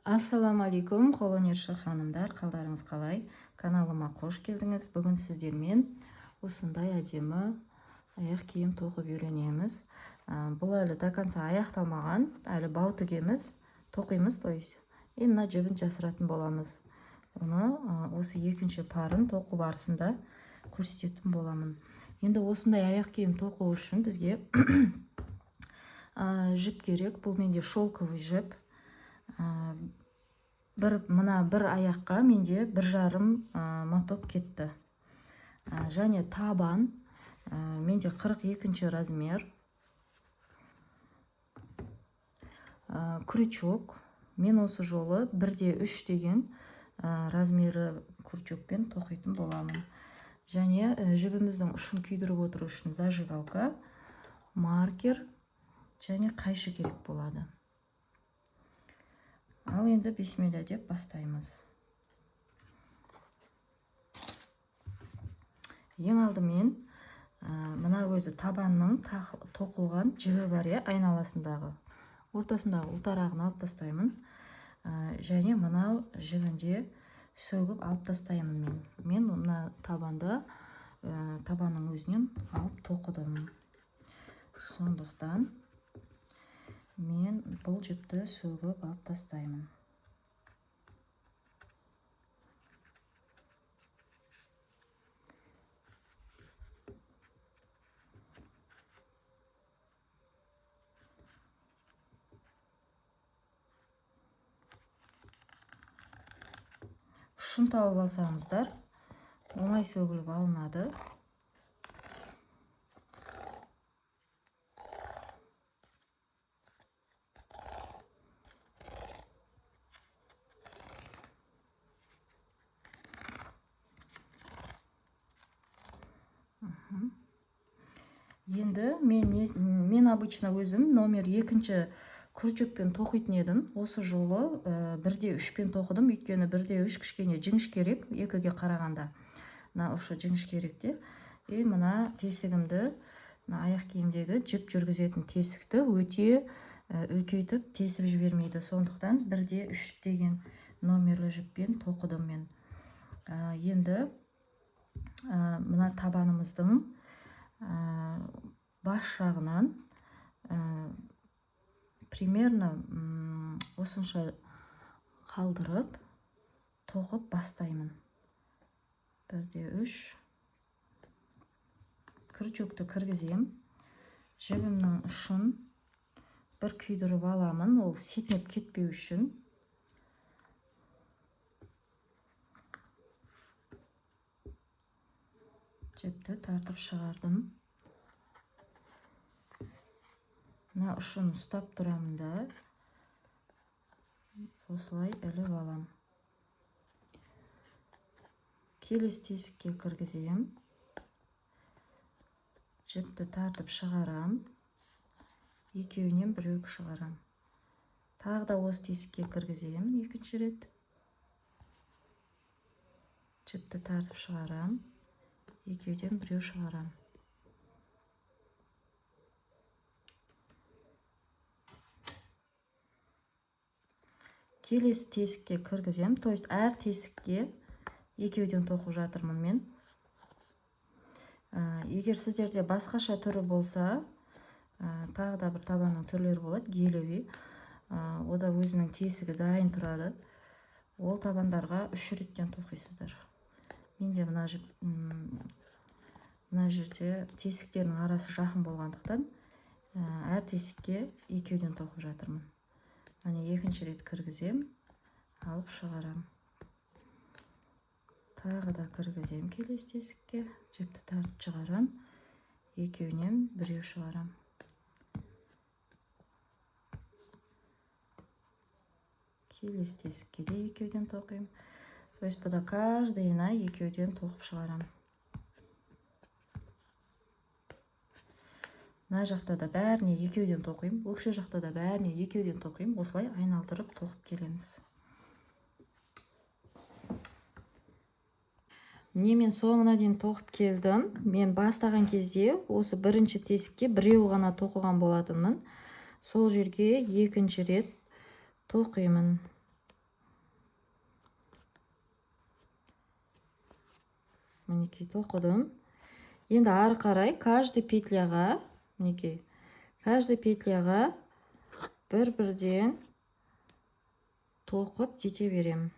Ассаламалейкум, қолөнерші ханымдар, қалдарыңыз қалай? Каналыма қош келдіңіз. Бүгін сіздермен осындай әдемі аяқ киім тоқып үйренеміз. Бұл әлі до конца аяқталмаған, әлі бау тігеміз, тоқимыз, то есть. Мына жібін жасыратын боламыз. Оны осы екінші парын тоқу барысында көрсететін боламын. Енді осындай аяқ киім тоқу үшін бізге жіп керек. Бұл менде шелковый жіп. Мына бір аяққа менде 1,5 моток кетті. Және табан менде 42 размер. Крючок мен осы жолы 1/3 деген размері крючокпен тоқитын боламын. Және жібіміздің ұшын күйдіріп отыру үшін зажигалка, маркер және қайшы керек болады. Ал енді бисмилля деп бастаймыз. Ең алдымен мына өзі табанның тоқылған жібі бар, айналасындағы, ортасындағы ұлтарағын алып тастаймын. Және мынау жібінде сөгіп алып тастаймын мен. Мына табанның өзінен алып тоқыдым. Сондықтан мен бұл жіпті сөгіп алып тастаймын. Ұшын тауып алсаңыздар, оңай сөгіліп алынады. Енді мен обычно өзім номер 2 крючокпен тоқитын едім. Осы жолы 1/3 тоқыдым, өйткені 1/3 кішкене жіңішкерек, 2-ге қарағанда. Мына ұшы жіңішкеректе. Мына тесігімді, аяқ киімдегі жіп жүргізетін тесікті өте үлкейтіп тесіп жібермейді. Сондықтан 1/3 деген номерлі жіппен тоқыдым мен. Енді мына табанымыздың бас жағынан примерно осынша қалдырып тоқып бастаймын. 1/3 крючокты кіргізем. Жібімнің ұшын бір күйдіріп аламын, ол сетінеп кетпеу үшін. Жіпті тартып шығардым. Мына ұшын ұстап тұрамын да, осылай іліп алам. Келесі тесікке кіргізем. Жіпті тартып шығарам. Екеуінен біреу шығарам. Тағы да осы тесікке кіргізем екінші рет. Жіпті тартып шығарам. Екеуден біреу шығарам. Келесі тесікке кіргізем. То есть әр тесікке екеуден тоқып жатырмын мен. Егер сіздерде басқаша түрі болса, тағы да бір табанның түрлері болады, гелевый. Ода өзінің тесігі дайын тұрады. Ол табандарға 3 реттен тоқисыздар. Менде мына жерде тесіктерінің арасы жақын болғандықтан әр тесікке екеуден тоқып жатырмын. Міне екінші рет кіргізем, алып шығарам. Тағы да кіргізем келесі тесікке, жіпті тартып шығарам, екеуінен біреу шығарам. Келесі тесікке де екеуден тоқим. То есть бұда каждыйына екеуден тоқып шығарам. Мына жақта да бәріне екеуден тоқим, өкше жақта да бәріне екеуден тоқим. Осылай айналдырып тоқып келеміз. Мен соңына дейін тоқып келдім. Мен бастаған кезде осы бірінші тесікке біреу ғана тоқыған болатынмын. Сол жерге екінші рет тоқимын. мінекей тоқыдым. Енді ары қарай каждый петляға, мінекей, каждый петляға бір-бірден тоқып кете беремін.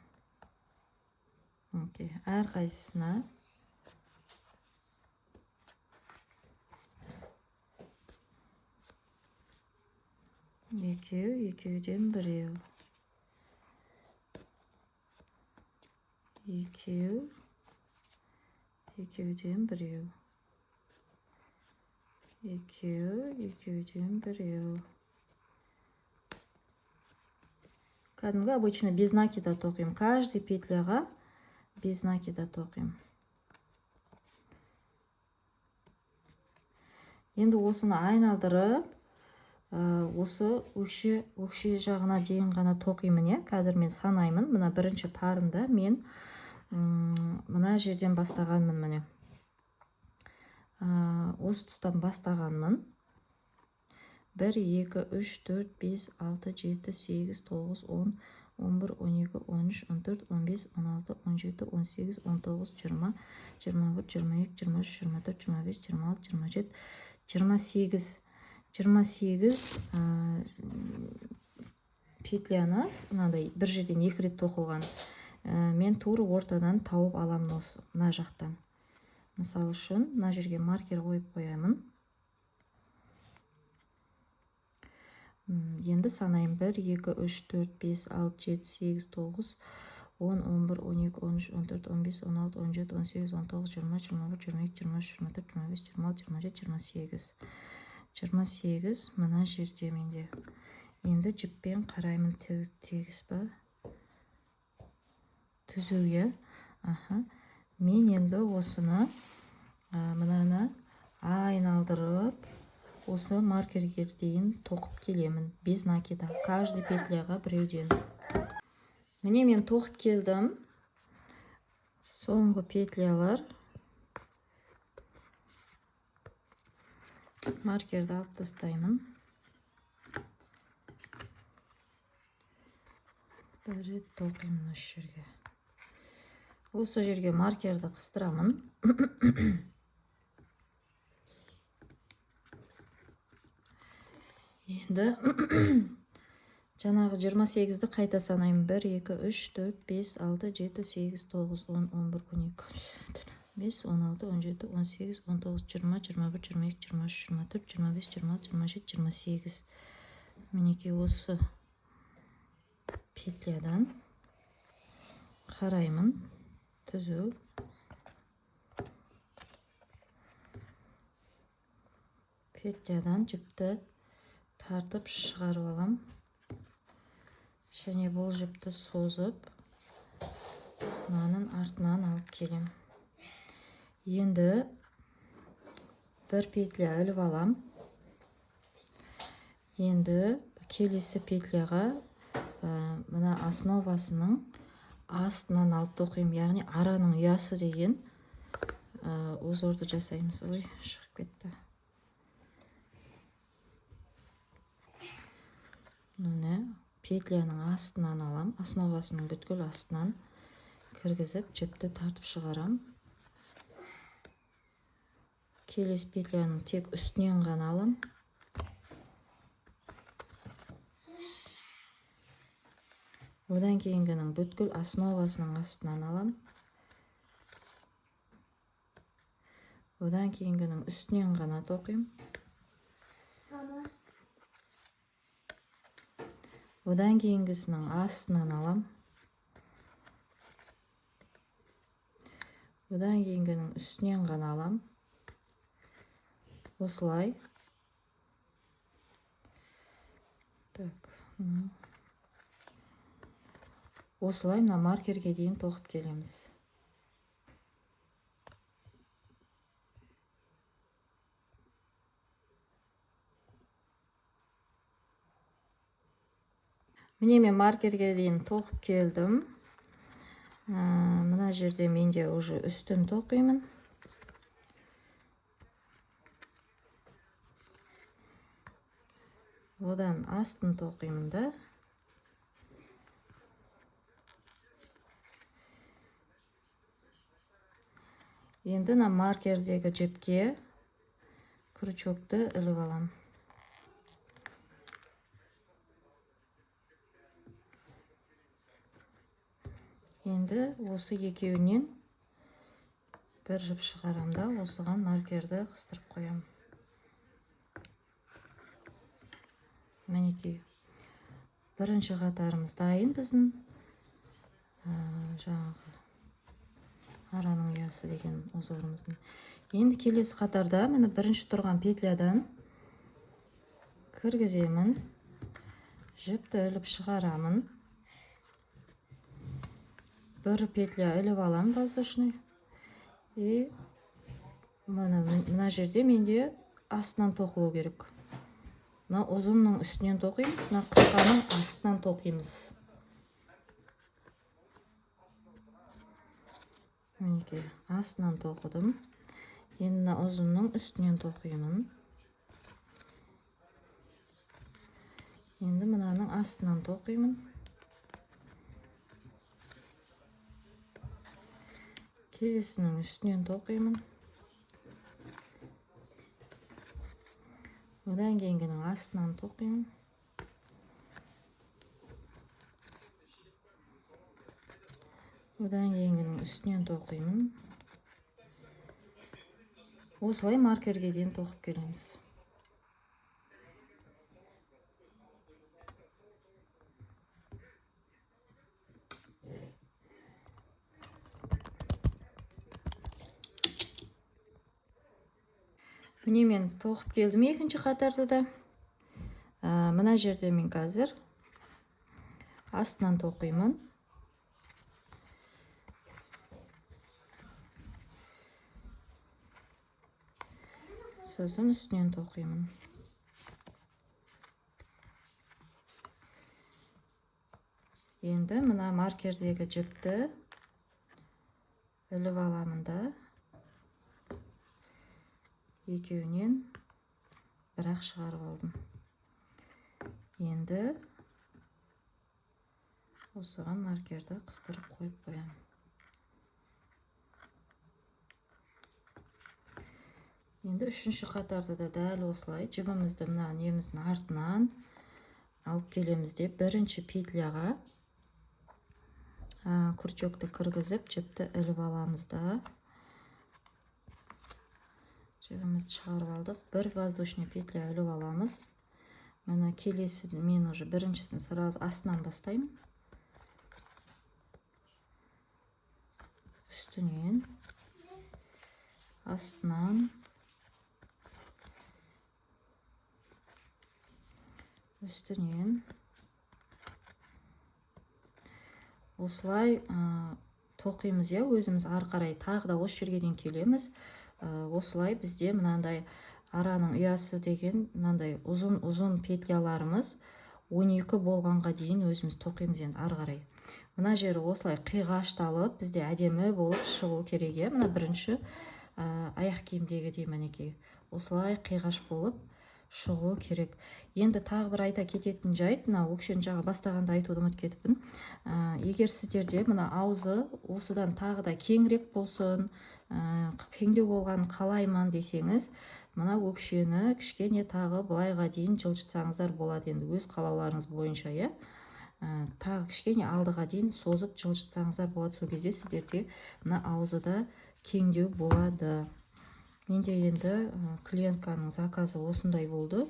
Мінекей, әрқайсысына екеу, екеуден біреу. Екеу, екеуден біреу. Екеу, екеуден біреу. Кәдімгі обычно без накида тоқимын. Каждый петляға без накида тоқимын. Енді осыны айналдырып, осы өкше жағына дейін ғана тоқимын. Қазір мен санаймын. Мына бірінші парымда мен мына жерден бастағанмын. Міне. Осы тұстан бастағанмын. 1, 2, 3, 4, 5, 6, 7, 8, 9, 10, 11, 12, 13, 14, 15, 16, 17, 18, 19, 20, 21, 22, 23, 24, 25, 26, 27, 28. 28 петляны, мынандай бір жерден 2 рет тоқылған. Мен тура ортадан тауып аламын осы мына жақтан. Мысалы үшін, мына жерге маркер қойып қоямын. Енді санайым. 1, 2, 3, 4, 5, 6, 7, 8, 9, 10, 11, 12, 13, 14, 15, 16, 17, 18, 19, 20, 21, 22, 23, 24, 25, 26, 27, 28. 28 мына жерде менде. Енді жіппен қараймын, тегіс ба? Түзуге. Мен енді осыны мынаны айналдырып, осы маркерге дейін тоқып келемін. Без накида. Каждый петляға біреуден. Міне мен тоқып келдім. Соңғы петлялар. Маркерді алып тастаймын. Бір рет тоқимын осы жерге. Осы жерге маркерді қыстырамын. Енді жаңағы 28-ді қайта санаймын. 1, 2, 3, 4, 5, 6, 7, 8, 9, 10, 11, 12, 15, 16, 17, 18, 19, 20, 21, 22, 23, 24, 25, 26, 27, 28. Мінекей осы петлядан қараймын. Түзу. Петлядан жіпті тартып шығарып алам. Және бұл жіпті созып, мынаның артынан алып келем. Енді бір петля іліп алам. Енді келесі петляға мына основасының астынан алып тоқимын. Яғни араның ұясы деген узорды жасаймыз. Ой, шығып кетті. Міне петляның астынан алам. Основасының бүткіл астынан кіргізіп, жіпті тартып шығарам. Келесі петляның тек үстінен ғана алам. Одан кейінгінің бүткіл основасының астынан алам. Одан кейінгінің үстінен ғана тоқим. Одан кейінгісінің астынан алам. Одан кейінгінің үстінен ғана алам. Осылай. Так, осылай мына маркерге дейін тоқып келеміз. Міне мен маркерге дейін тоқып келдім. Мына жерде менде уже үстін тоқимын. Одан астын тоқимын да. Енді мына маркердегі жіпке крючокты іліп алам. Енді осы екеуінен бір жіп шығарам да, осыған маркерді қыстырып қоям. Мінекей. Бірінші қатарымыз дайын біздің. Жаңағы араның ұясы деген узорымыздың. Енді келесі қатарда міне бірінші тұрған петлядан кіргіземін. Жіпті іліп шығарамын. Бір петля іліп алам воздушный. И мына жерде менде астынан тоқылу керек. Мына ұзынның үстінен тоқимыз, мына қысқаның астынан тоқимыз. Мінекей, астынан тоқыдым. Енді мына ұзынның үстінен тоқимын. Енді мынаның астынан тоқимын. Келесінің үстінен тоқимын. Одан кейінгінің астынан тоқимын. Одан кейінгінің үстінен тоқимын. Осылай маркерге дейін тоқып келеміз. Міне мен тоқып келдім екінші қатарды да. Мына жерде мен қазір астынан тоқимын. Сосын үстінен тоқимын. Енді мына маркердегі жіпті іліп аламын да. Екеуінен бірақ шығарып алдым. Енді осыған маркерді қыстырып қойып қоям. Енді үшінші қатарды да дәл осылай жібімізді мына неміздің артынан алып келеміз деп бірінші петляға крючокты кіргізіп жіпті іліп аламыз да. Жібімізді шығарып алдық. Бір воздушный петля іліп аламыз. Мына келесі мен уже біріншісін сразу астынан бастаймын. Үстінен, астынан, үстінен. Осылай тоқимыз, өзіміз ары қарай тағы да осы жерге дейін келеміз. Осылай бізде мынандай араның ұясы деген мынандай ұзын петляларымыз 12 болғанға дейін өзіміз тоқимыз енді ары қарай. Мына жері осылай қиғашталып, бізде әдемі болып шығу керек. Мына бірінші аяқ киімдегі де мінекей осылай қиғаш болып шығу керек. Енді тағы бір айта кететін жайт, мына өкшені жаңа бастағанда айтуды ұмытып кетіппін. Егер сіздерде мына аузы осыдан тағы да кеңірек болсын, кеңдеу болған қалайман десеңіз, мына өкшені кішкене тағы былайға дейін жылжытсаңыздар болады. Енді өз қалауларыңыз бойынша, тағы кішкене алдыға дейін созып жылжытсаңыздар болады. Сол кезде сіздерде мына аузы да кеңдеу болады. Менде енді клиентканың заказы осындай болды.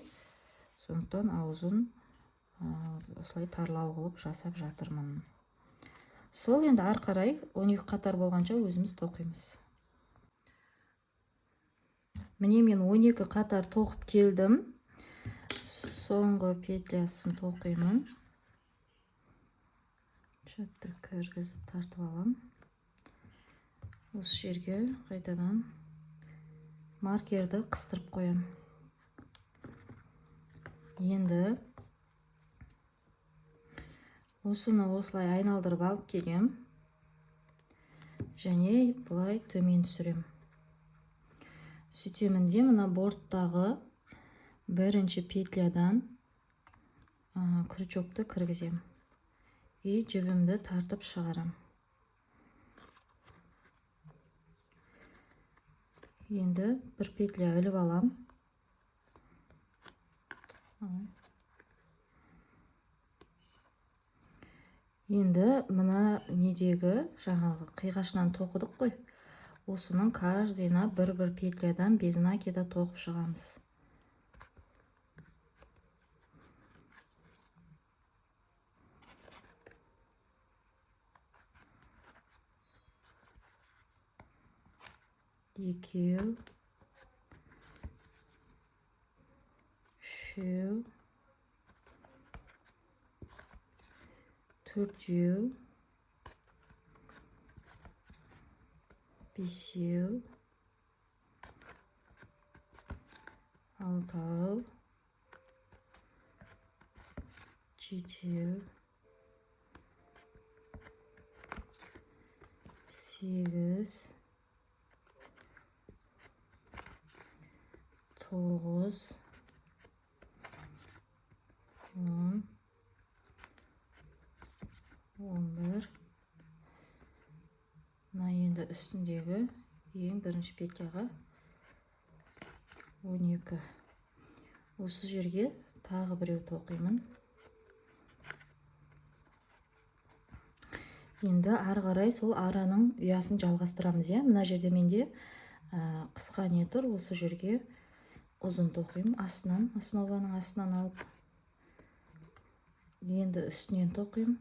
Сондықтан аузын осылай тарлау қылып жасап жатырмын. Сол енді ары қарай 12 қатар болғанша өзіміз тоқимыз. Міне мен 12 қатар тоқып келдім. Соңғы петлясын тоқимын. Жіпті кіргізіп тартып алам. Осы жерге қайтадан маркерді қыстырып қоям. Енді осыны осылай айналдырып алып келем. Және бұлай төмен түсірем. Сөйтемін де мына борттағы бірінші петлядан крючокты кіргізем. И жібімді тартып шығарам. Енді бір петля іліп алам. Енді мына недегі жаңағы қиғашынан тоқыдық қой. Осының каждыйына бір-бір петлядан без накида тоқып шығамыз. Екеу, үшеу, төртеу, бесеу, алтау, жетеу, сегіз, тоғыз, 10, 11. Мына енді үстіндегі ең бірінші петляға 12. Осы жерге тағы біреу тоқимын. Енді ары қарай сол араның ұясын жалғастырамыз. Мына жерде менде қысқа не тұр, осы жерге ұзын тоқимын. Астынан, основаның астынан алып, енді үстінен тоқимын.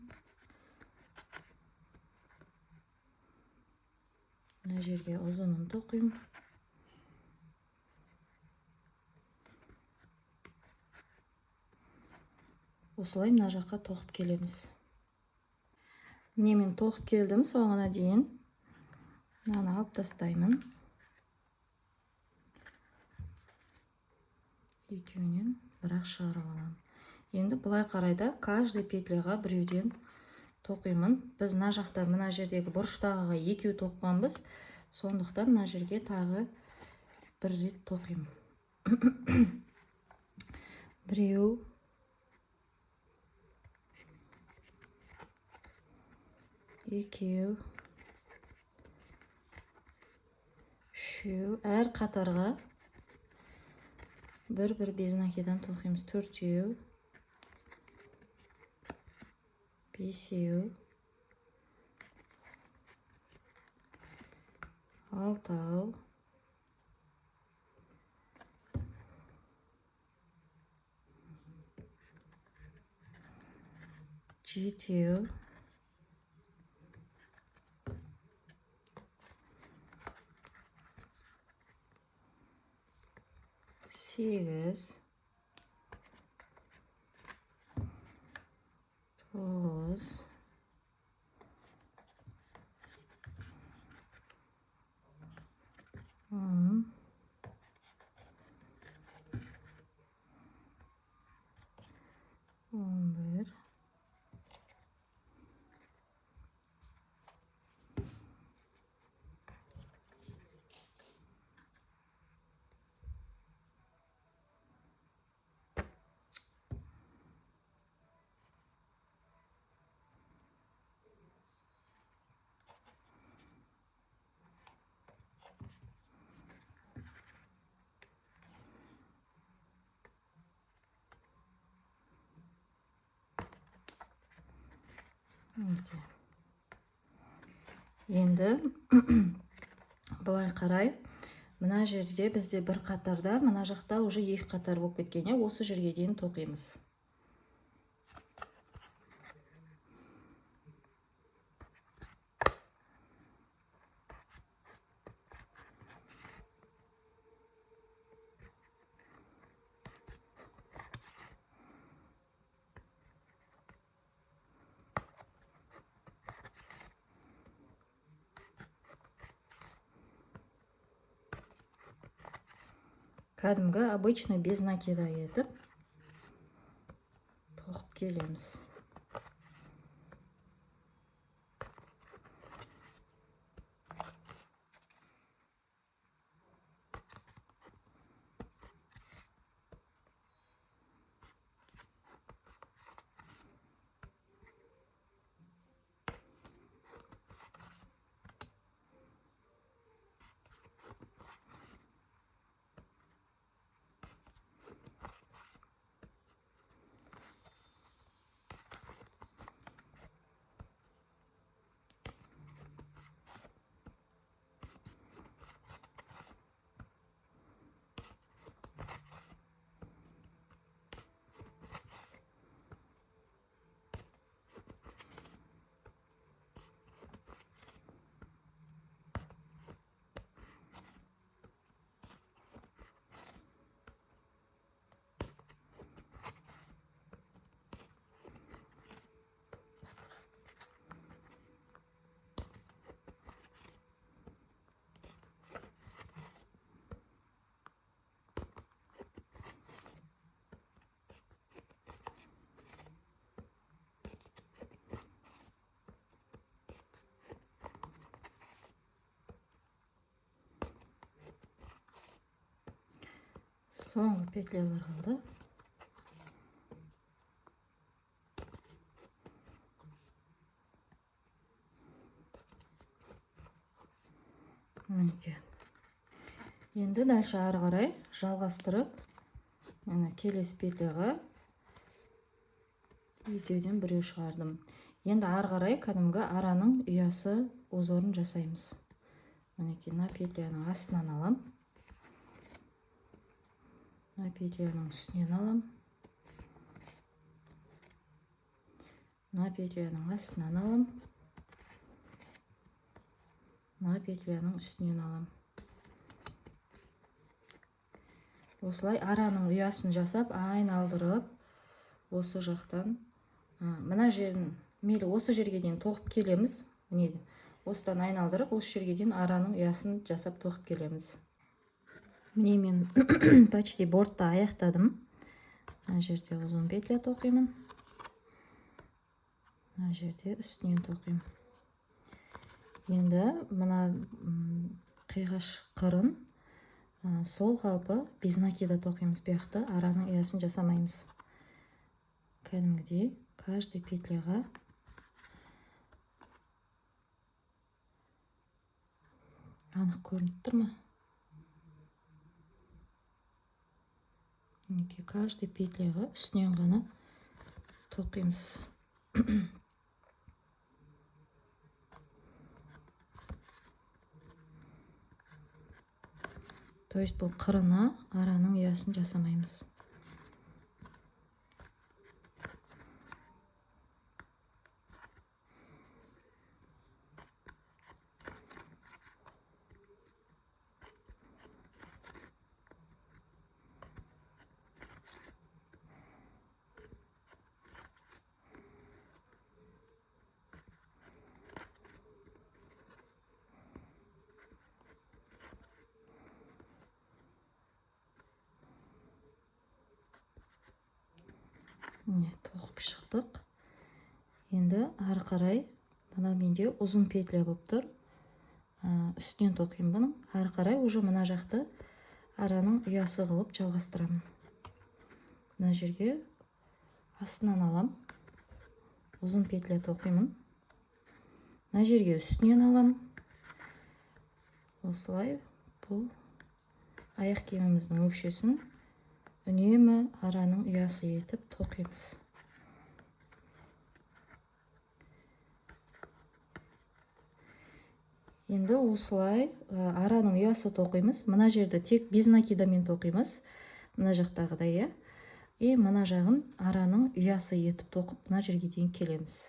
Мына жерге ұзынын тоқимын. Осылай мына жаққа тоқып келеміз. Міне мен тоқып келдім соңына дейін. Мынаны алып тастаймын. Екеуінен бірақ шығарып алам. Енді былай қарайда каждый петляға біреуден тоқимын. Біз мына жақта мына жердегі бұрыштағыға екеу тоққанбыз. Сондықтан мына жерге тағы бір рет тоқимын. Біреу, екеу, үшеу, әр қатарға бір-бір без накидадан тоқимыз. Төртеу, бесеу, алтау, жетеу, сегіз, тоғыз, 10, 11, Енді былай қарай, мына жерде бізде бір қатарда, мына жақта уже екі қатар болып кеткен. Осы жерге дейін тоқимыз. Кәдімгі обычный без накида етіп тоқып келеміз. соңғы петлялар қалды. Мінекей. Енді дальше ары қарай жалғастырып, міне келесі петляға екеуден біреу шығардым. Енді ары қарай кәдімгі араның ұясы узорын жасаймыз. Мінекей, мына петляның астынан алам. Мына петляның үстінен алам. Мына петляның астынан алам. Мына петляның үстінен алам. Осылай араның ұясын жасап, айналдырып, осы жақтан, мына жерін, мейлі осы жерге дейін тоқып келеміз. Міне, осыдан айналдырып, осы жерге дейін араның ұясын жасап тоқып келеміз. Міне мен почти бортты аяқтадым. Мына жерде ұзын петля тоқимын. Мына жерде үстінен тоқимын. Енді мына қиғаш қырын сол қалпы без накида тоқимыз. Бұяқты араның ұясын жасамаймыз. Кәдімгідей каждый петляға анық көрініп тұр ма? Мінекей, каждый петляға үстінен ғана тоқимыз. То есть бұл қырына араның ұясын жасамаймыз. Міне, тоқып шықтық. Енді ары қарай, мына менде ұзын петля болып тұр. Үстінен тоқимын бұның. Ары қарай уже мына жақты араның ұясы қылып жалғастырамын. Мына жерге астынан алам. Ұзын петля тоқимын. Мына жерге үстінен алам. Осылай бұл аяқ киіміміздің өкшесін үнемі араның ұясы етіп тоқимыз. Енді осылай араның ұясы тоқимыз. Мына жерді тек без накидамен тоқимыз. Мына жақтағыдай, иә. И мына жағын араның ұясы етіп тоқып, мына жерге дейін келеміз.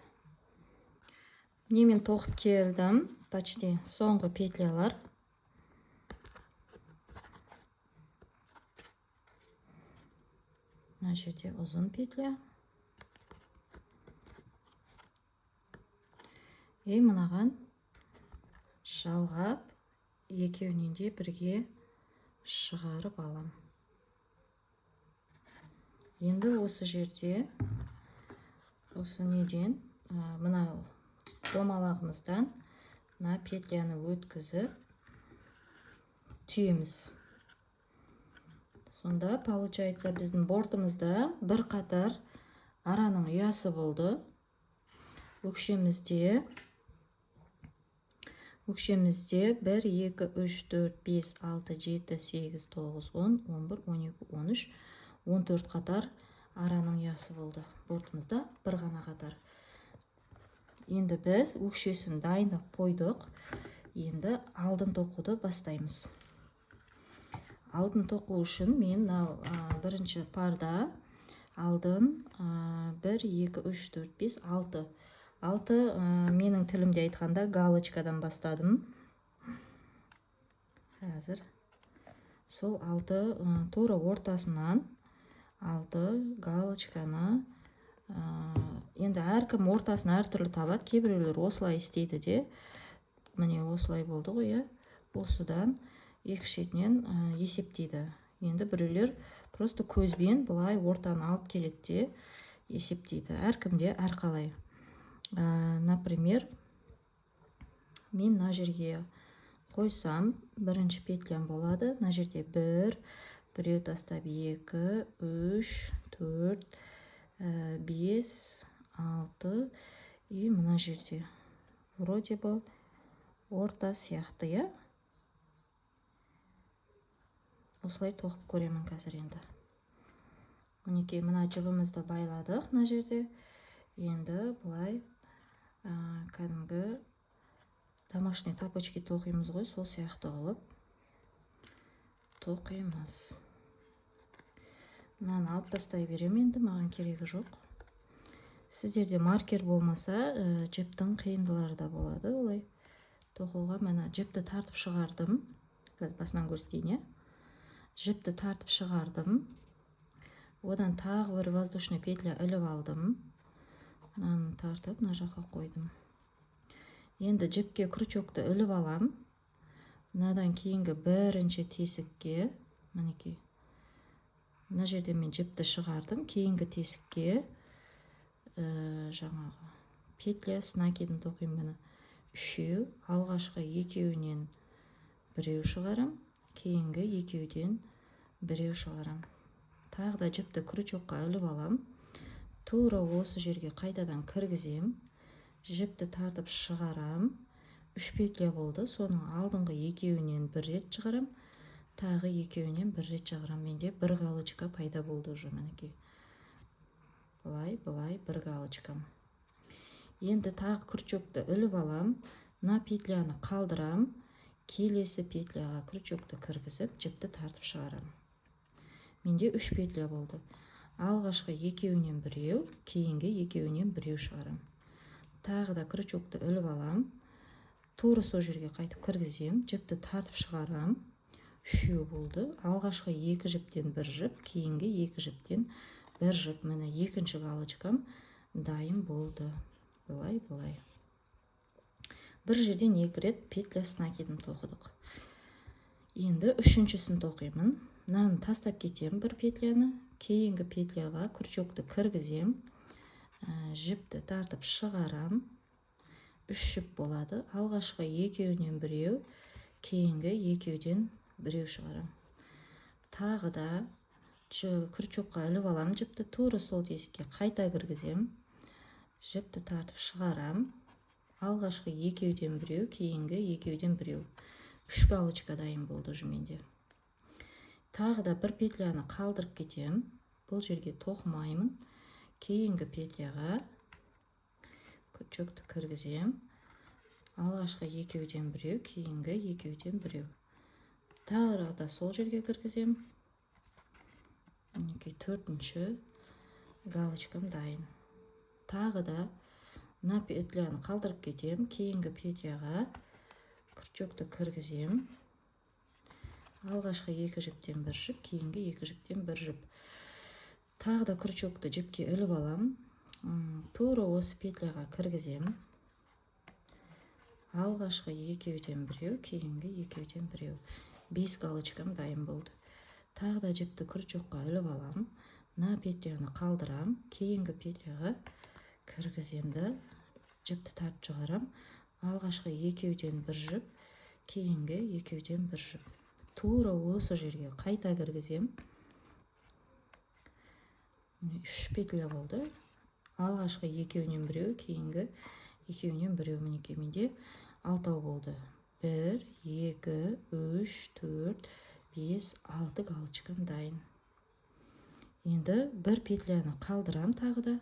Міне мен тоқып келдім. Почти соңғы петлялар. Мына жерде ұзын петля. И мынаған жалғап, екеуінен де бірге шығарып алам. Енді осы жерде, осы неден, мына домалағымыздан мына петляны өткізіп түйеміз. Сонда получается біздің бортымызда бір қатар араның ұясы болды. Өкшемізде 1, 2, 3, 4, 5, 6, 7, 8, 9, 10, 11, 12, 13, 14 қатар араның ұясы болды. Бортымызда бір ғана қатар. Енді біз өкшесін дайындап қойдық. Енді алдын тоқуды бастаймыз. Алдын тоқу үшін мен бірінші парда алдын 1, 2, 3, 4, 5, 6. 6 менің тілімде айтқанда галочкадан бастадым. Қазір сол 6 тура ортасынан 6 галочканы енді әркім ортасын әртүрлі табады. Кейбіреулер осылай істейді де. Міне осылай болды ғой, иә. Осыдан екі шетінен есептейді. Енді біреулер просто көзбен бұлай ортаны алып келеді де есептейді. Әркімде әрқалай. Например, мен мына жерге қойсам, бірінші петлям болады. Мына жерде 1, біреу тастап 2, 3, 4, 5, 6 и мына жерде вроде бы орта сияқты, иә? Осылай тоқып көремін қазір енді. Мінекей, мына жібімізді байладық мына жерде. Енді бұлай кәдімгі домашний тапочки тоқимыз ғой, сол сияқты қылып тоқимыз. Мынаны алып тастай берем енді, маған керегі жоқ. Сіздерде маркер болмаса, жіптің қиындылары да болады олай тоқуға. Мына жіпті тартып шығардым. Басынан көрсетейін, иә? Жіпті тартып шығардым. Одан тағы бір воздушный петля іліп алдым. Мынаны тартып, мына жаққа қойдым. Енді жіпке крючокты іліп алам. Мынадан кейінгі бірінші тесікке, мінекей. Мына жерде мен жіпті шығардым. Кейінгі тесікке жаңағы петля с накидын тоқимын. Міне 3, алғашқы екеуінен біреу шығарам, кейінгі екеуден біреу шығарам. Тағы да жіпті крючокқа іліп алам. Тура осы жерге қайтадан кіргізем. Жіпті тартып шығарам. 3 петля болды. Соның алдыңғы екеуінен бір рет шығарам. Тағы екеуінен бір рет шығарам. Менде бір галочка пайда болды уже, мінекей. Былай бір галочкам. Енді тағы крючокты іліп алам. Мына петляны қалдырам. Келесі петляға крючокты кіргізіп, жіпті тартып шығарам. Менде 3 петля болды. Алғашқы екеуінен біреу, кейінгі екеуінен біреу шығарам. Тағы да крючокты іліп алам. Тура сол жерге қайтып кіргізем, жіпті тартып шығарам. 3 болды. Алғашқы 2 жіптен бір жіп, кейінгі 2 жіптен бір жіп. Міне екінші галочкам дайын болды. Былай. Бір жерден 2 рет петля с накидын тоқыдық. Енді үшіншісін тоқимын. Мынаны тастап кетем бір петляны. Кейінгі петляға крючокты кіргізем. Жіпті тартып шығарам. 3 жіп болады. Алғашқы екеуінен біреу, кейінгі екеуден біреу шығарам. Тағы да крючокқа іліп алам жіпті. Тура сол тесікке қайта кіргізем. Жіпті тартып шығарам. Алғашқы екеуден біреу, кейінгі екеуден біреу. 3 галочка дайын болды жүменде. Тағы да бір петляны қалдырып кетем. Бұл жерге тоқымаймын. Кейінгі петляға крючокты кіргізем. Алғашқы екеуден біреу, кейінгі екеуден біреу. Тағы да сол жерге кіргізем. Мінекей 4-ші галочкам дайын. Тағы да мына петляны қалдырып кетем. Кейінгі петляға крючокты кіргізем. Алғашқы 2 жіптен бір жіп, кейінгі 2 жіптен бір жіп. Тағы да крючокты жіпке іліп алам. Тура осы петляға кіргізем. Алғашқы екеуден біреу, кейінгі екеуден біреу. 5 галочкам дайын болды. Тағы да жіпті крючокқа іліп алам. Мына петляны қалдырам. Кейінгі петляға кіргіземді. Жіпті тартып шығарам. Алғашқы екеуден бір жіп, кейінгі екеуден бір жіп. Тура осы жерге қайта кіргізем. 3 петля болды. Алғашқы екеуінен біреу, кейінгі екеуінен біреу. Мінекей, менде 6 болды. 1, 2, 3, 4, 5, 6 галочкам дайын. Енді бір петляны қалдырам тағы да.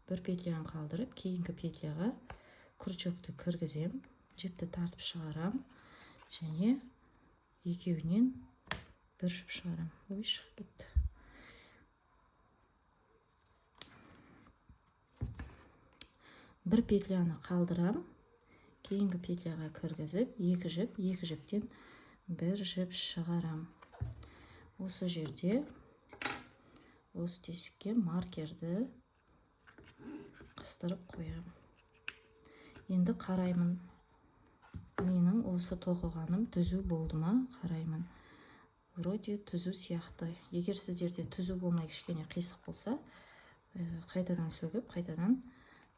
Бір петляны қалдырып, кейінгі петляға крючокты кіргізем. Жіпті тартып шығарам. Және екеуінен бір жіп шығарам. Ой, шығып кетті. Бір петляны қалдырам. Кейінгі петляға кіргізіп, 2 жіп, 2 жіптен бір жіп шығарам. Осы жерде, осы тесікке маркерді қыстырып қоям. Енді қараймын. Менің осы тоқығаным түзу болды ма? Қараймын. Вроде түзу сияқты. Егер сіздерде түзу болмай кішкене қисық болса, қайтадан сөгіп, қайтадан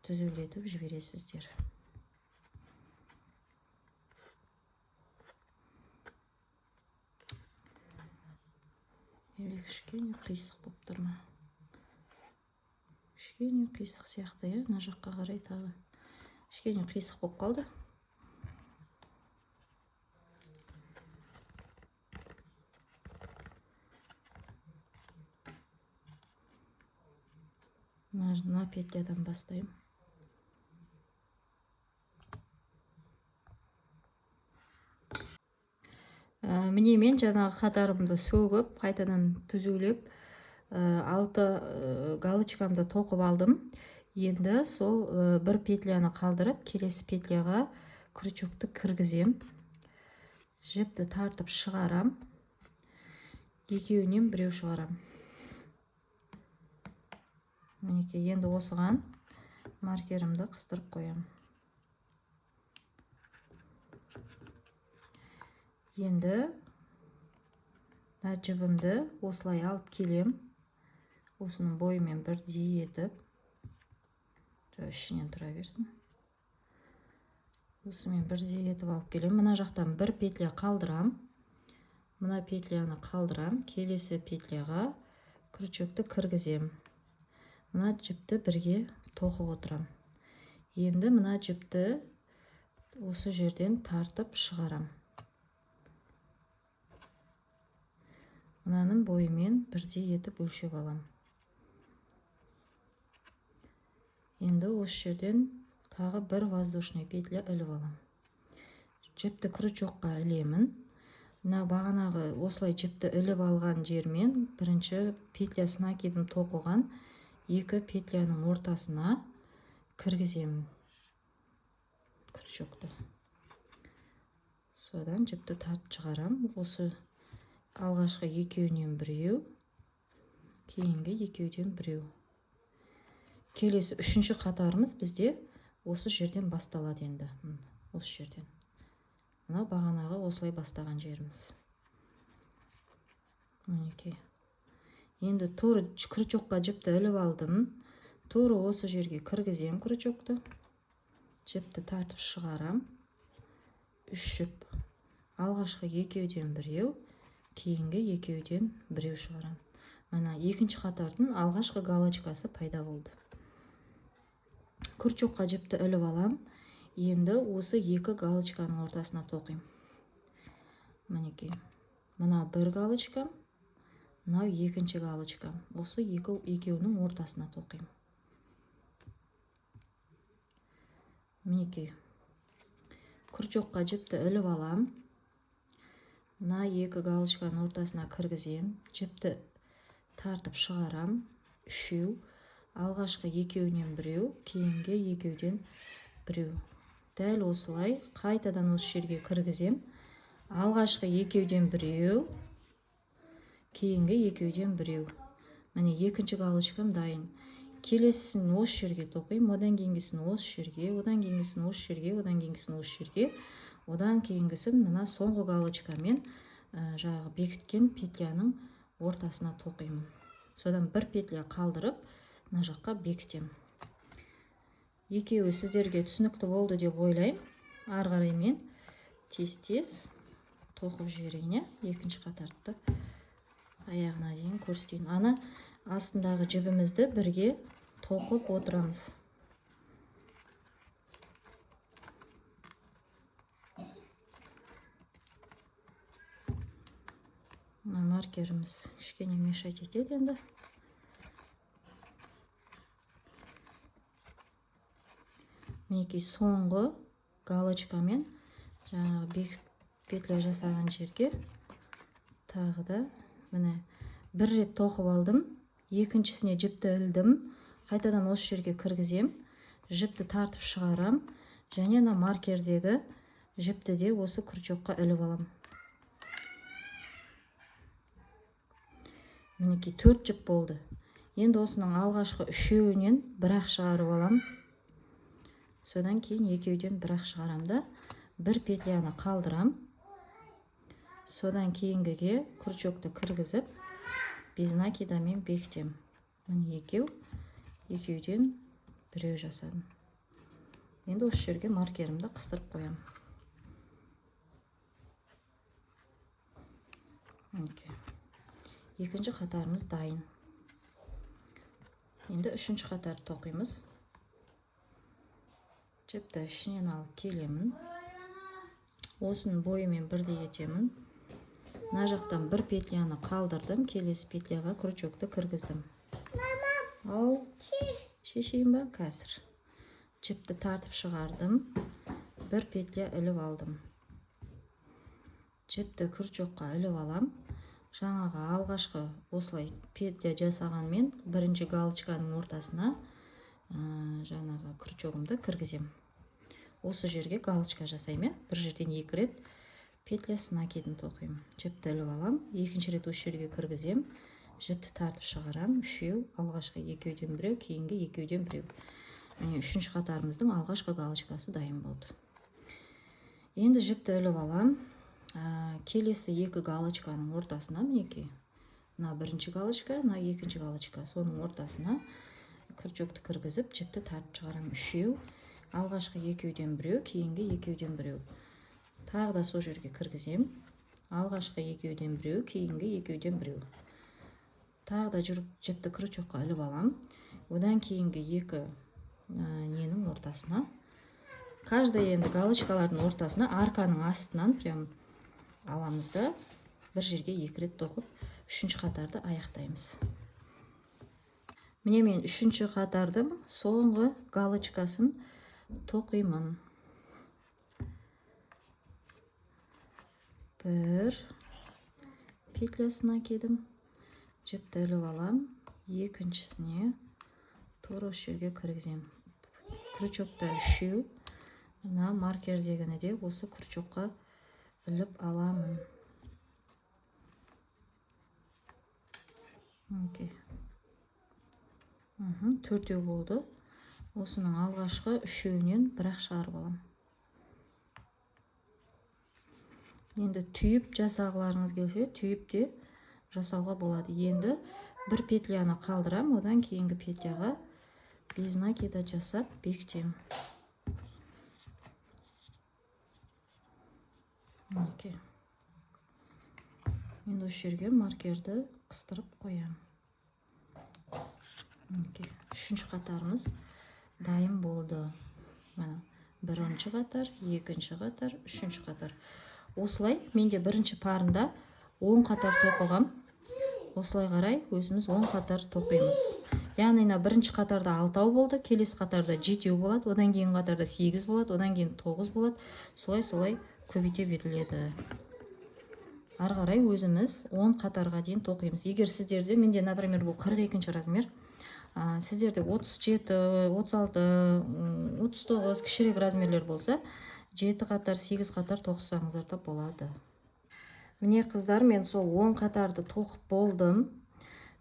түзулетіп жібересіздер. или кішкене қисық болып тұр ма? Кішкене қисық сияқты, мына жаққа қарай тағы кішкене қисық болып қалды. Мына петлядан бастаймын. Міне мен жаңағы қатарымды сөгіп, қайтадан түзулеп, 6 галочкамды тоқып алдым. Енді сол бір петляны қалдырып, келесі петляға крючокты кіргізем. Жіпті тартып шығарам. Екеуінен біреу шығарам. Мінекей, енді осыған маркерімді қыстырып қоям. Енді жібімді осылай алып келем. Осының бойымен бірдей етіп, ішінен тұра берсін. Осымен бірдей етіп алып келем. Мына жақтан бір петля қалдырам. Мына петляны қалдырам. Келесі петляға крючокты кіргізем. Мына жіпті бірге тоқып отырам. Енді мына жіпті осы жерден тартып шығарам. Мынаның бойымен бірдей етіп өлшеп алам. Енді осы жерден тағы бір воздушный петля іліп алам. Жіпті крючокқа ілемін. Мына бағанағы осылай жіпті іліп алған жермен бірінші петля с накидом тоқыған екі петляның ортасына кіргіземін крючокты. Содан жіпті тартып шығарам. Осы алғашқы екеуінен біреу, кейінгі екеуден біреу. Келесі үшінші қатарымыз бізде осы жерден басталады енді. Осы жерден. Мына бағанағы осылай бастаған жеріміз. Мінекей. Енді тура крючокқа жіпті іліп алдым. Тура осы жерге кіргізем крючокты. Жіпті тартып шығарам. Үш жіп. Алғашқы екеуден біреу, кейінгі екеуден біреу шығарам. Мына екінші қатардың алғашқы галочкасы пайда болды. Крючокқа жіпті іліп алам. Енді осы екі галочканың ортасына тоқим. Мінекей. Мына бір галочка, мына екінші галочка. Осы екеуінің ортасына тоқим. Мінекей. Крючокқа жіпті іліп алам. Мына екі галочканың ортасына кіргізем. Жіпті тартып шығарам. Үшеу. Алғашқы екеуінен біреу, кейінгі екеуден біреу. Дәл осылай қайтадан осы жерге кіргізем. Алғашқы екеуден біреу, кейінгі екеуден біреу. Міне екінші галочкам дайын. Келесісін осы жерге тоқим, одан кейінгісін осы жерге, одан кейінгісін осы жерге, одан кейінгісін осы жерге. Одан кейінгісін мына соңғы галочкамен жағы бекіткен петляның ортасына тоқимын. Содан бір петля қалдырып, мына жаққа бекітем. Екеуі сіздерге түсінікті болды деп ойлаймын. Ары қарай мен тез-тез тоқып жіберейін. Екінші қатарды аяғына дейін көрсетейін. Ана астындағы жібімізді бірге тоқып отырамыз. Маркеріміз кішкене мешать етеді енді. Мінекей соңғы галочкамен жаңағы петля жасаған жерге тағы да міне бір рет тоқып алдым. Екіншісіне жіпті ілдім. Қайтадан осы жерге кіргізем. Жіпті тартып шығарам. Және маркердегі жіпті де осы крючокқа іліп алам. Мінекей 4 жіп болды. Енді осының алғашқы үшеуінен бір-ақ шығарып алам. Содан кейін екеуден бір-ақ шығарам да, бір петляны қалдырам. Содан кейінгіге крючокты кіргізіп, без накидамен бекітем. Міне екеуден біреу жасадым. Енді осы жерге маркерімді қыстырып қоям. Екінші қатарымыз дайын. Енді үшінші қатарды тоқимыз. Жіпті ішінен алып келемін. Осының бойымен бірдей етемін. Мына жақтан бір петляны қалдырдым, келесі петляға крючокты кіргіздім. Ау, шешейін ба? Қазір. Жіпті тартып шығардым. Бір петля іліп алдым. Жіпті крючокқа іліп алам. Жаңағы алғашқы осылай петля жасағанмен бірінші галочканың ортасына жаңағы крючогымды кіргізем. Осы жерге галочка жасаймын. Бір жерден 2 рет петля накидін тоқимын. Жіпті іліп алам. Екінші рет осы жерге кіргізем. Жіпті тартып шығарам. Үшеу, алғашқы екеуден біреу, кейінгі екеуден біреу. Міне үшінші қатарымыздың алғашқы галочкасы дайын болды. Енді жіпті іліп алам. Келесі екі галочканың ортасына, мінекей, мына бірінші галочка, мына екінші галочка, соның ортасына крючокты кіргізіп, жіпті тартып шығарам. Үшеу, алғашқы екеуден біреу, кейінгі екеуден біреу. Тағы да сол жерге кіргізем. Алғашқы екеуден біреу, кейінгі екеуден біреу. Тағы да жүріп жіпті крючокқа іліп алам. Одан кейінгі екі ненің ортасына. Каждый енді галочкалардың ортасына арканың астынан прям аламызды. Бір жерге 2 рет тоқып, үшінші қатарды аяқтаймыз. Міне мен үшінші қатардың соңғы галочкасын тоқимын. Бір петлясына кедім. Жіпті іліп алам. Екіншісіне тура осы жерге кіргізем. Крючокта үшеу. Мына маркердегіні де осы крючокқа іліп аламын. Төртеу болды. Осының алғашқы үшеуінен бірақ шығарып алам. Енді түйіп жасағыларыңыз келсе, түйіп те жасауға болады. Енді бір петляны қалдырам, одан кейінгі петляға без накида жасап бекітем. Енді осы жерге маркерді қыстырып қоям. Үшінші қатарымыз дайын болды. Бірінші қатар, екінші қатар, үшінші қатар. Осылай менде бірінші парында 10 қатар тоқығам. Осылай қарай өзіміз 10 қатар тоқимыз. Яғни бірінші қатарда 6 болды, келесі қатарда 7 болады, одан кейін қатарда 8 болады, одан кейін 9 болады. Солай көбейте беріледі. Ары қарай өзіміз 10 қатарға дейін тоқимыз. Егер сіздерде, менде, например, бұл 42-ші размер, сіздерде 37, 36, 39 кішірек размерлер болса, 7 қатар, 8 қатар тоқысаңыздар да болады. Міне қыздар, мен сол 10 қатарды тоқып болдым.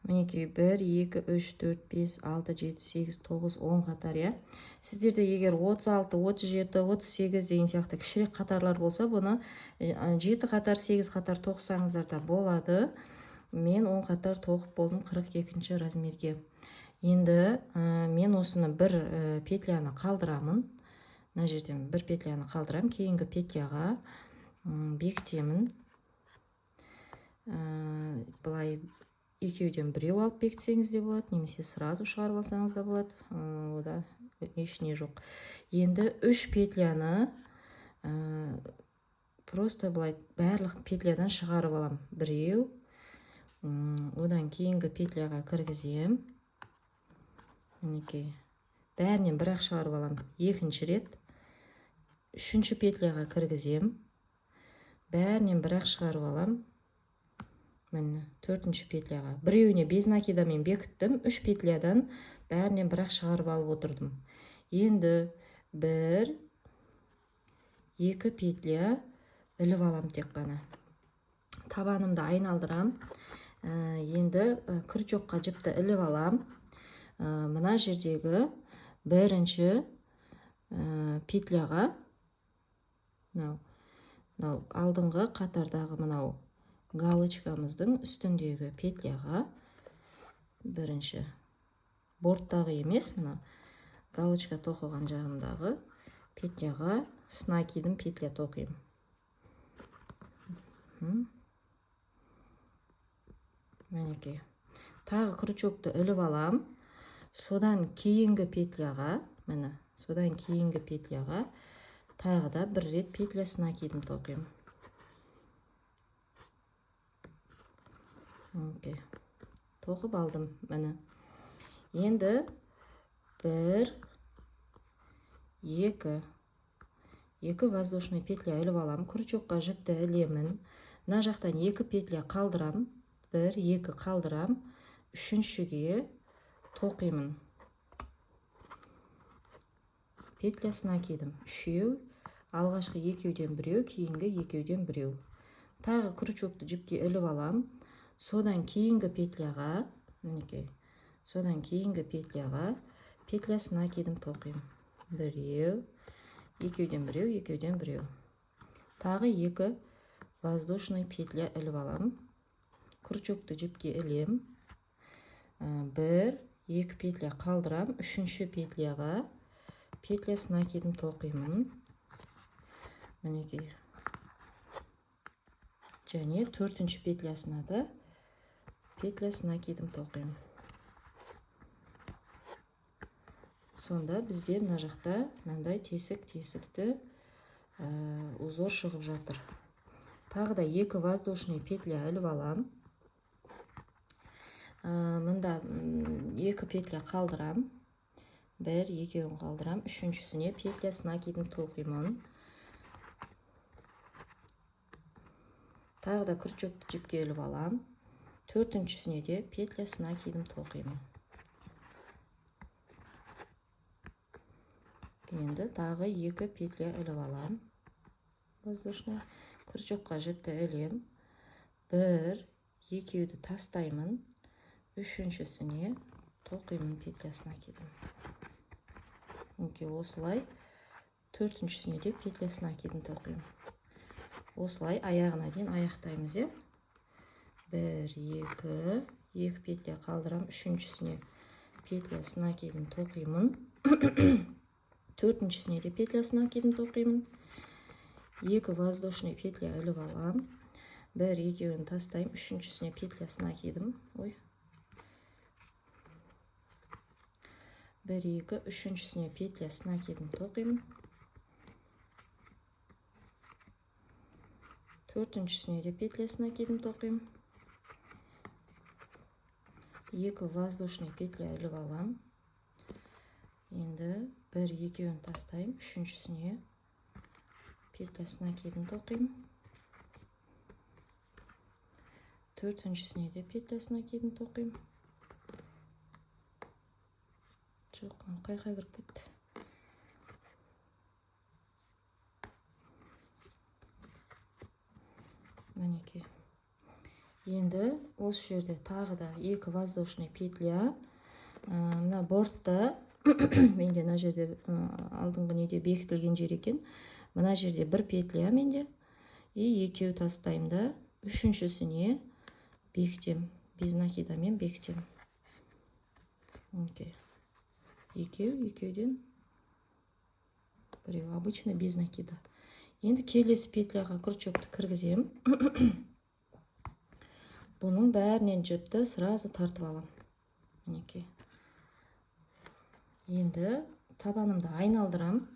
Мінекей 1, 2, 3, 4, 5, 6, 7, 8, 9, 10 қатар, я. Сіздерде егер 36, 37, 38 деген сияқты кішірек қатарлар болса, бұны 7 қатар, 8 қатар тоқысаңыздар да болады. Мен 10 қатар тоқып болдым 42-ші размерге. Енді мен осыны бір петляны қалдырамын. Мына жерден бір петляны қалдырам, кейінгі петляға бекітемін. Былай екеуден біреу алып бекітсеңіз де болады, немесе сразу шығарып алсаңыз да болады. Ода ешне жоқ. Енді 3 петляны просто былай барлық петлядан шығарып алам. Біреу, одан кейінгі петляға кіргізем. Бәрінен бірақ шығарып алам. Екінші рет. Үшінші петляға кіргізем. Бәрінен бірақ шығарып алам. Міне, төртінші петляға. Біреуіне без накидамен бекіттім. 3 петлядан бәрінен бірақ шығарып алып отырдым. Енді 1, 2 петля іліп алам тек қана. Табанымды айналдырам. Енді крючокқа жіпті іліп алам. Мына жердегі бірінші петляға, алдыңғы қатардағы мынау галочкамыздың үстіндегі петляға, бірінші борттағы емес, галочка тоқыған жағындағы петляға с накидом петля тоқим. мінекей. Тағы крючокты іліп алам. Содан кейінгі петляға, міне, содан кейінгі петляға тағы да бір рет петлясын накидым тоқимын. Тоқып алдым, міне. Енді 1, 2 воздушный петля іліп алам. Крючокқа жіпті ілемін. Мына жақтан 2 петля қалдырам. 1, 2 қалдырам. Үшіншіге тоқимын. Петлясын накидым. 3, алғашқы екеуден біреу, кейінгі екеуден біреу. Тағы крючокты жіпке іліп алам. Содан кейінгі петляға, мінекей, содан кейінгі петляға петлясын накидым тоқимын. Біреу, екеуден біреу, екеуден біреу. Тағы 2 воздушный петля іліп алам. Крючокты жіпке ілем. 1, 2 петля қалдырам. Үшінші петляға петлясын накидым тоқимын. Мінекей. Және 4-ші петлясына да петлясын накидым тоқимын. Сонда бізде мына жақта мынандай тесік-тесікті узор шығып жатыр. Тағы да 2 воздушный петля іліп алам. Мында 2 петля қалдырам. 1, 2 қалдырам. Үшіншісіне петлясын накидым тоқимын. Тағы да крючокты жіпке іліп алам. 4-шісіне де петлясын накидым тоқимын. Енді тағы 2 петля іліп алам. Воздушный. Крючокқа жіпті ілем. 1, 2-ді тастаймын. Үшіншісіне тоқимын, петлясын накидым. Осылай 4-шісіне де петлясын накидым тоқимын. Осылай аяғына дейін аяқтаймыз. 1, 2 петля қалдырам. Үшіншісіне петлясын накидым тоқимын. 4-шісіне де петлясын накидым тоқимын. 2 воздушный петля іліп алам. 1, 2-ін тастайым. Үшіншісіне петлясын накидым. 1, 2, үшіншісіне петлясын накидым тоқимын. 4-шісіне де петлясын накидым тоқимын. 2 воздушный петля іліп алам. Енді 1, 2-ін тастайым. Үшіншісіне петлясын накидым тоқимын. 4-шісіне де петлясын накидым тоқимын. Жоқ, қайқа кіріп кетті. Мінекей. Енді осы жерде тағы да 2 воздушный петля. Мына бортта менде мына жерде алдыңғы неде бекітілген жер екен. Мына жерде 1 петля менде. И 2 тастайым да. Үшіншісіне бекітем. Без накидамен бекітем. Окей. 2-ден біреу. Обычно без накида. Енді келесі петляға крючокты кіргізем. Бұның бәрінен жіпті сразу тартып алам. Мінекей. Енді табанымды айналдырам.